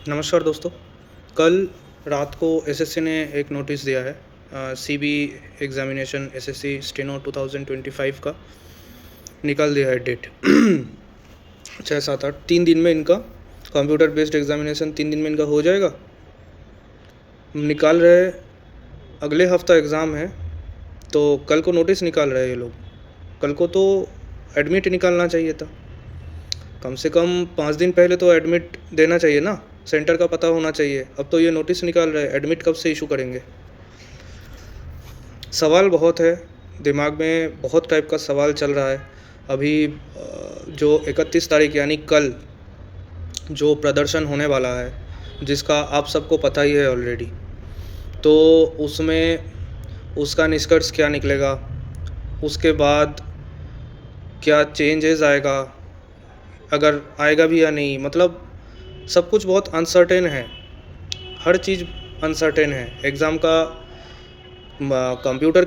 नमस्कार दोस्तों। कल रात को एसएससी ने एक नोटिस दिया है। सीबी एग्ज़ामिनेशन एसएससी स्टेनो 2025 का निकाल दिया है डेट। 6, 7, 8 3 दिन में इनका कंप्यूटर बेस्ड एग्ज़ामिनेशन 3 दिन में इनका हो जाएगा। निकाल रहे, अगले हफ्ता एग्ज़ाम है, तो कल को नोटिस निकाल रहे हैं ये लोग। कल को तो एडमिट निकालना चाहिए था, कम से कम 5 दिन पहले तो एडमिट देना चाहिए ना, सेंटर का पता होना चाहिए। अब तो ये नोटिस निकाल रहे हैं, एडमिट कब से इशू करेंगे? सवाल बहुत है, दिमाग में बहुत टाइप का सवाल चल रहा है। अभी जो 31 तारीख यानी कल जो प्रदर्शन होने वाला है, जिसका आप सबको पता ही है ऑलरेडी, तो उसमें उसका निष्कर्ष क्या निकलेगा, उसके बाद क्या चेंजेस आएगा, अगर आएगा भी या नहीं, मतलब सब कुछ बहुत अनसर्टेन है। हर चीज़ अनसर्टेन है। एग्ज़ाम का कंप्यूटर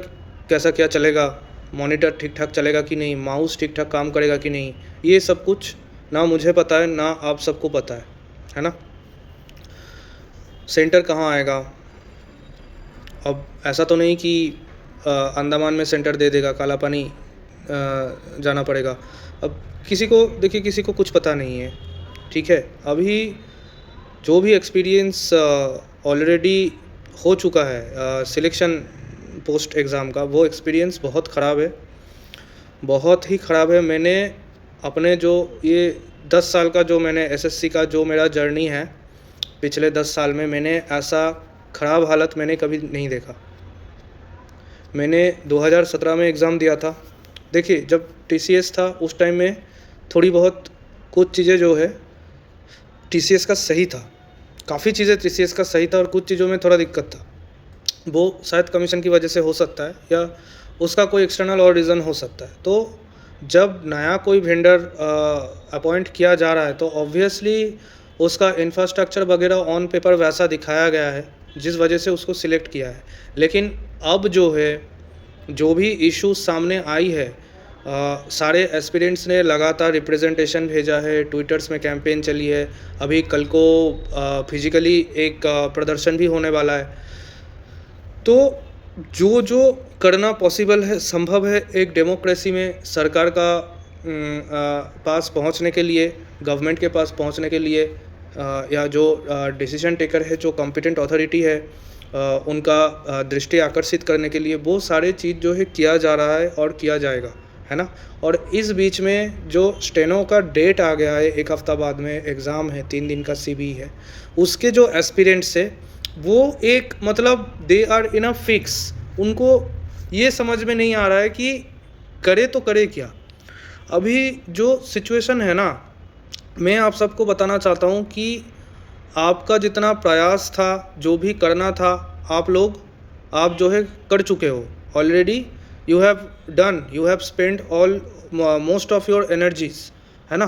कैसा क्या चलेगा, मॉनिटर ठीक ठाक चलेगा कि नहीं, माउस ठीक ठाक काम करेगा कि नहीं, ये सब कुछ ना मुझे पता है ना आप सबको पता है ना। सेंटर कहाँ आएगा? अब ऐसा तो नहीं कि अंडमान में सेंटर दे देगा, काला पानी जाना पड़ेगा। अब किसी को देखिए, किसी को कुछ पता नहीं है, ठीक है। अभी जो भी एक्सपीरियंस ऑलरेडी हो चुका है सिलेक्शन पोस्ट एग्ज़ाम का, वो एक्सपीरियंस बहुत ख़राब है, बहुत ही ख़राब है। मैंने अपने जो ये 10 साल का जो मैंने एसएससी का जो मेरा जर्नी है, पिछले 10 साल में मैंने ऐसा ख़राब हालत मैंने कभी नहीं देखा। मैंने 2017 में एग्ज़ाम दिया था। देखिए, जब टीसीएस था उस टाइम में थोड़ी बहुत कुछ चीज़ें जो है टीसीएस का सही था, काफ़ी चीज़ें टीसीएस का सही था, और कुछ चीज़ों में थोड़ा दिक्कत था। वो शायद कमीशन की वजह से हो सकता है, या उसका कोई एक्सटर्नल और रीज़न हो सकता है। तो जब नया कोई वेंडर अपॉइंट किया जा रहा है, तो ऑब्वियसली उसका इंफ्रास्ट्रक्चर वगैरह ऑन पेपर वैसा दिखाया गया है, जिस वजह से उसको सिलेक्ट किया है। लेकिन अब जो है, जो भी इशू सामने आई है, सारे एस्पिरेंट्स ने लगातार रिप्रेजेंटेशन भेजा है, ट्विटर्स में कैंपेन चली है। अभी कल को फिजिकली एक प्रदर्शन भी होने वाला है। तो जो जो करना पॉसिबल है, संभव है, एक डेमोक्रेसी में सरकार का पास पहुंचने के लिए, गवर्नमेंट के पास पहुंचने के लिए, या जो डिसीजन टेकर है, जो कॉम्पिटेंट अथॉरिटी है, उनका दृष्टि आकर्षित करने के लिए वो सारे चीज़ जो है किया जा रहा है और किया जाएगा, है ना। और इस बीच में जो स्टेनो का डेट आ गया है, एक हफ़्ता बाद में एग्ज़ाम है, 3 दिन का सीबी है, उसके जो एस्पिरेंट्स है वो एक मतलब they are in a fix. उनको ये समझ में नहीं आ रहा है कि करे तो करे क्या। अभी जो सिचुएशन है ना, मैं आप सबको बताना चाहता हूँ कि आपका जितना प्रयास था, जो भी करना था, आप जो है कर चुके हो already. You have done, you have spend all most of your energies, है ना।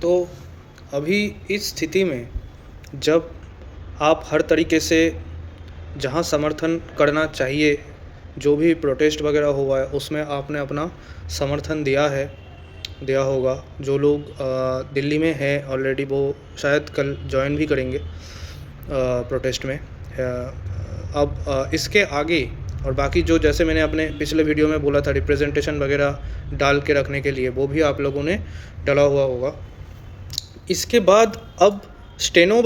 तो अभी इस स्थिति में जब आप हर तरीके से जहाँ समर्थन करना चाहिए, जो भी प्रोटेस्ट वगैरह हुआ है, उसमें आपने अपना समर्थन दिया होगा। जो लोग दिल्ली में हैं ऑलरेडी, वो शायद कल ज्वाइन भी करेंगे प्रोटेस्ट में। अब इसके आगे और बाकी जो, जैसे मैंने अपने पिछले वीडियो में बोला था, रिप्रेजेंटेशन वगैरह डाल के रखने के लिए, वो भी आप लोगों ने डाला हुआ होगा। इसके बाद अब स्टेनो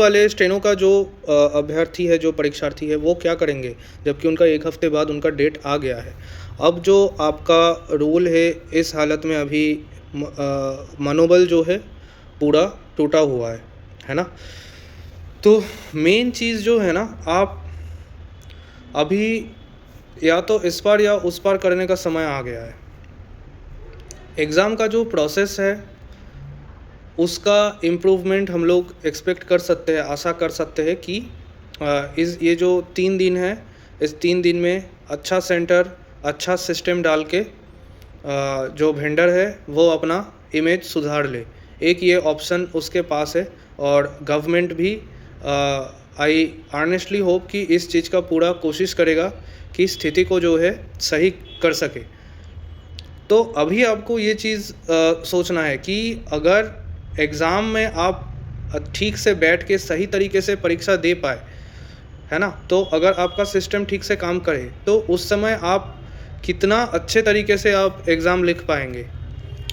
का जो अभ्यर्थी है, जो परीक्षार्थी है, वो क्या करेंगे, जबकि उनका एक हफ़्ते बाद उनका डेट आ गया है। अब जो आपका रूल है, इस हालत में अभी मनोबल जो है पूरा टूटा हुआ है ना। तो मेन चीज़ जो है ना, आप अभी या तो इस पार या उस पार करने का समय आ गया है। एग्ज़ाम का जो प्रोसेस है, उसका इम्प्रूवमेंट हम लोग एक्सपेक्ट कर सकते हैं, आशा कर सकते हैं कि ये जो 3 दिन है, इस 3 दिन में अच्छा सेंटर, अच्छा सिस्टम डाल के जो वेंडर है वो अपना इमेज सुधार ले। एक ये ऑप्शन उसके पास है, और गवर्नमेंट भी आई ऑनेस्टली होप कि इस चीज़ का पूरा कोशिश करेगा कि स्थिति को जो है सही कर सके। तो अभी आपको ये चीज़ सोचना है कि अगर एग्ज़ाम में आप ठीक से बैठ के सही तरीके से परीक्षा दे पाए, है ना? तो अगर आपका सिस्टम ठीक से काम करे तो उस समय आप कितना अच्छे तरीके से आप एग्ज़ाम लिख पाएंगे,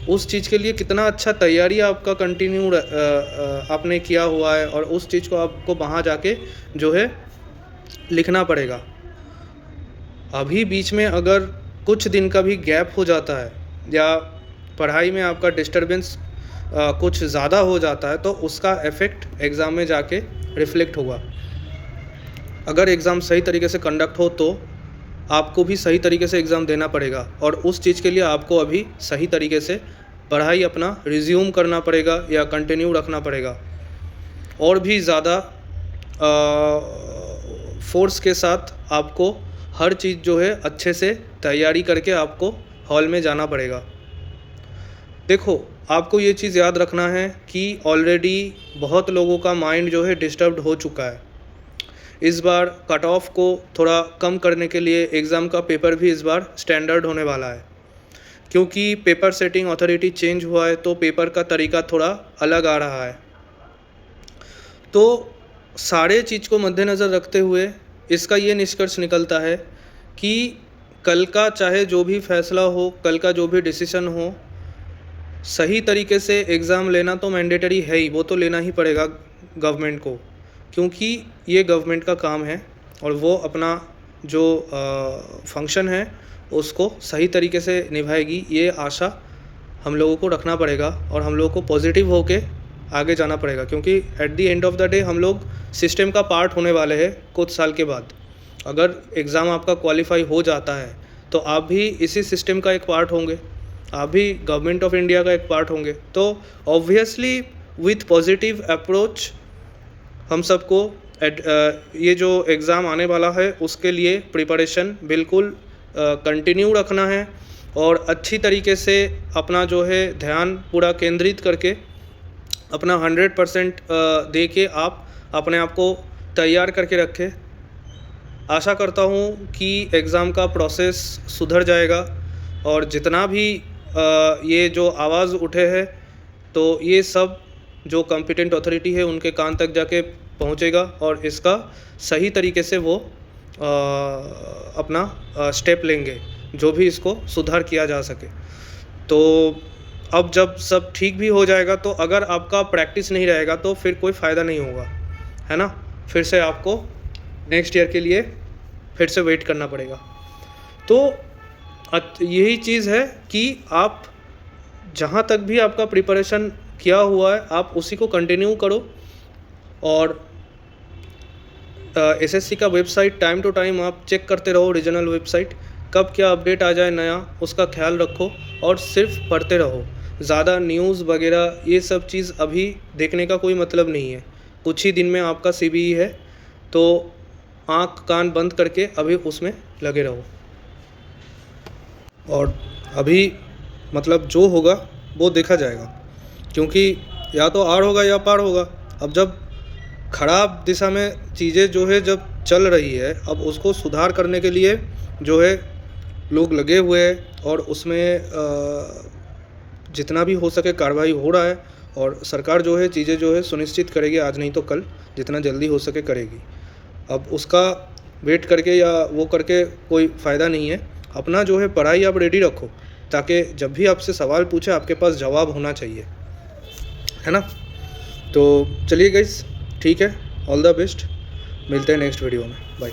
उस चीज़ के लिए कितना अच्छा तैयारी आपका आपने किया हुआ है, और उस चीज़ को आपको वहाँ जाके जो है लिखना पड़ेगा। अभी बीच में अगर कुछ दिन का भी गैप हो जाता है या पढ़ाई में आपका डिस्टरबेंस कुछ ज़्यादा हो जाता है तो उसका इफ़ेक्ट एग्ज़ाम में जाके रिफ्लेक्ट होगा। अगर एग्ज़ाम सही तरीके से कंडक्ट हो तो आपको भी सही तरीके से एग्ज़ाम देना पड़ेगा, और उस चीज़ के लिए आपको अभी सही तरीके से पढ़ाई अपना रिज़्यूम करना पड़ेगा या कंटिन्यू रखना पड़ेगा, और भी ज़्यादा फ़ोर्स के साथ आपको हर चीज़ जो है अच्छे से तैयारी करके आपको हॉल में जाना पड़ेगा। देखो, आपको ये चीज़ याद रखना है कि ऑलरेडी बहुत लोगों का माइंड जो है डिस्टर्ब्ड हो चुका है। इस बार कट ऑफ को थोड़ा कम करने के लिए एग्ज़ाम का पेपर भी इस बार स्टैंडर्ड होने वाला है, क्योंकि पेपर सेटिंग अथॉरिटी चेंज हुआ है तो पेपर का तरीका थोड़ा अलग आ रहा है। तो सारे चीज़ को मद्देनज़र रखते हुए इसका ये निष्कर्ष निकलता है कि कल का चाहे जो भी फैसला हो, कल का जो भी डिसीज़न हो, सही तरीके से एग्ज़ाम लेना तो मैंडेटरी है ही, वो तो लेना ही पड़ेगा गवर्नमेंट को, क्योंकि ये गवर्नमेंट का काम है और वो अपना जो फंक्शन है उसको सही तरीके से निभाएगी, ये आशा हम लोगों को रखना पड़ेगा और हम लोगों को पॉजिटिव होके आगे जाना पड़ेगा, क्योंकि at the end of the day हम लोग सिस्टम का पार्ट होने वाले हैं कुछ साल के बाद। अगर एग्ज़ाम आपका क्वालिफाई हो जाता है तो आप भी इसी सिस्टम का एक पार्ट होंगे, आप भी गवर्नमेंट ऑफ इंडिया का एक पार्ट होंगे। तो ऑब्वियसली विथ पॉजिटिव अप्रोच हम सबको ये जो एग्ज़ाम आने वाला है उसके लिए प्रिपरेशन बिल्कुल कंटिन्यू रखना है, और अच्छी तरीके से अपना जो है ध्यान पूरा केंद्रित करके अपना 100% दे के आप अपने आप को तैयार करके रखें। आशा करता हूँ कि एग्ज़ाम का प्रोसेस सुधर जाएगा, और जितना भी ये जो आवाज़ उठे है तो ये सब जो कॉम्पिटेंट अथॉरिटी है उनके कान तक जाके पहुँचेगा, और इसका सही तरीके से वो अपना स्टेप लेंगे जो भी इसको सुधार किया जा सके। तो अब जब सब ठीक भी हो जाएगा तो अगर आपका प्रैक्टिस नहीं रहेगा तो फिर कोई फ़ायदा नहीं होगा, है ना? फिर से आपको नेक्स्ट ईयर के लिए फिर से वेट करना पड़ेगा। तो यही चीज़ है कि आप जहाँ तक भी आपका प्रिपरेशन किया हुआ है आप उसी को कंटिन्यू करो, और एसएससी का वेबसाइट टाइम टू टाइम आप चेक करते रहो, रीजनल वेबसाइट कब क्या अपडेट आ जाए नया उसका ख्याल रखो, और सिर्फ पढ़ते रहो। ज़्यादा न्यूज़ वगैरह ये सब चीज़ अभी देखने का कोई मतलब नहीं है। कुछ ही दिन में आपका सीबीई है, तो आँख कान बंद करके अभी उसमें लगे रहो, और अभी मतलब जो होगा वो देखा जाएगा, क्योंकि या तो आड़ होगा या पार होगा। अब जब खराब दिशा में चीज़ें जो है जब चल रही है, अब उसको सुधार करने के लिए जो है लोग लगे हुए हैं, और उसमें जितना भी हो सके कार्रवाई हो रहा है, और सरकार जो है चीज़ें जो है सुनिश्चित करेगी, आज नहीं तो कल जितना जल्दी हो सके करेगी। अब उसका वेट करके या वो करके कोई फ़ायदा नहीं है। अपना जो है पढ़ाई आप रेडी रखो, ताकि जब भी आपसे सवाल पूछे आपके पास जवाब होना चाहिए, है ना? तो चलिए गाइस, ठीक है, ऑल द बेस्ट, मिलते हैं नेक्स्ट वीडियो में, बाय।